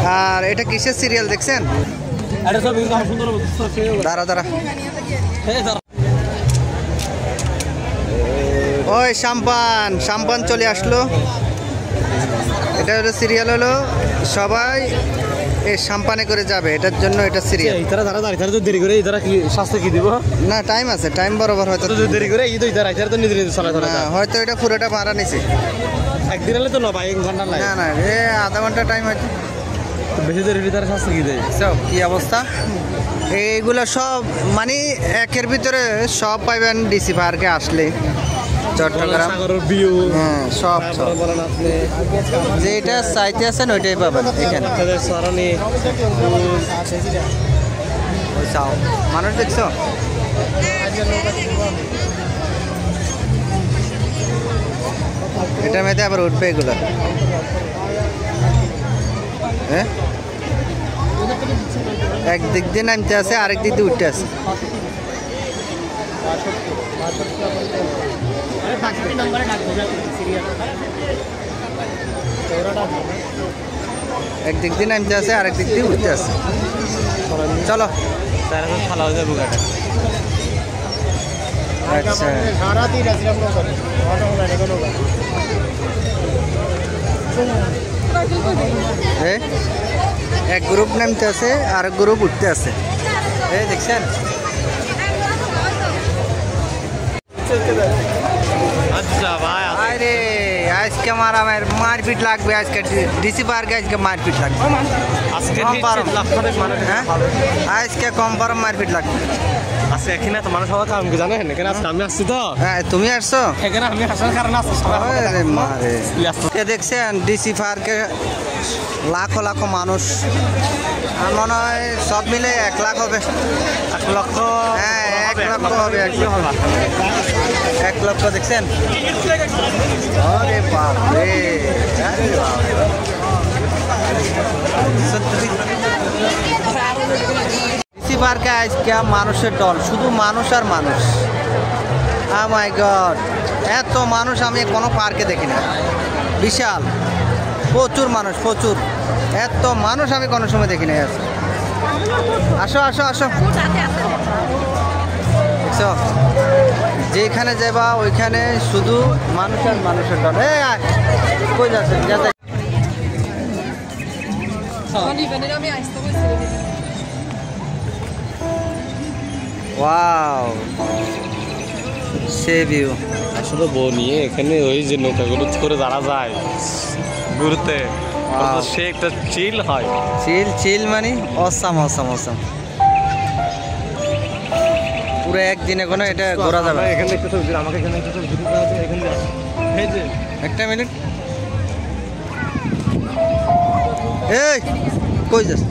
আর এটা কিসের সিরিয়াল দেখছেন? দাঁড়া দাঁড়া, ওই সাম্পান সাম্পান চলে আসলো। এটা হলো সিরিয়াল, হলো সবাই এই সাম্পানে করে যাবে, এটার জন্য এটা সিরিয়াল। দেরি করে কি শাস্তি কি দিব? না, টাইম আছে, টাইম বরাবর হয়তো দেরি করে তো নিজে নিজে চলা হয়তো এটা পুরোটা ভাড়া নিছে। একদিন হলে তো না ভাই, 1 ঘন্টা লাগে। না না, আধা ঘন্টা টাইম হয়তো। বেশি দেরি তারা শাস্তি কি দেয়? কি অবস্থা? এইগুলো সব মানে একের ভিতরে সব পাইবেন ডিসি পার্কে আসলে, চট্টগ্রাম হ্যাঁ সব যেটা চাইতে আছেন ওইটাই পাবেন এখানে। মানুষ দেখছো? এটার মধ্যে আবার উঠবে এগুলো, হ্যাঁ একদিক দিয়ে নামতে আছে, আরেক দিক দিয়ে উঠতে আছে। একদিক দিয়ে নামতে আছে, আরেক দিক দিয়ে উঠতে আছে। চলো আচ্ছা, এক গ্রুপ নামতে আছে, আর এক গ্রুপ উঠতে আছে। এই দেখছেন? আরে আজকে মারপিট লাগবে, আজকে ডিসি পার্কে আজকে মারপিট লাগবে, আজকে কনফার্ম মারপিট লাগবে। আচ্ছা এখানে তো মানুষ সবাই কারণ কি জানেন? এখানে আজকে আমি আসছি তো। হ্যাঁ তুমি আসছো? এখানে আমি আসার কারণ আছে সবাই। দেখছেন ডিসি পার্কে লাখো লাখো মানুষ, আর মনে হয় সব মিলে 1 লাখ হবে। 1 লক্ষ? হ্যাঁ 1 লক্ষ হবে, 1 লক্ষ দেখছেন? আরে বাপরে, ডিসি পার্কে আজকে মানুষের দল, শুধু মানুষ আর মানুষ। Oh my God, এত মানুষ আমি কোনো পার্কে দেখি না, বিশাল প্রচুর মানুষ, প্রচুর, এত মানুষ আমি কোনো সময় দেখি না। আসো আসো আসো, দেখছো যেখানে যাবা ওইখানে শুধু মানুষ আর মানুষের দল। কই যাচ্ছে? ওয়াও, সে ভিউ। আসলে বউ নিয়ে এখানে ওই যে নৌকাগুলো করে যারা যায় ঘুরতে, সে একটা চিল হয়। চিল মানে অসাম অসাম অসাম, পুরো একদিনে কোনো এটা ঘোরা যাবে। এখানে একটা ছবি, আমাকে এখানে একটা ছবি দিতে হবে। এখানে এই যে একটা মিনিট, এই কই যাস?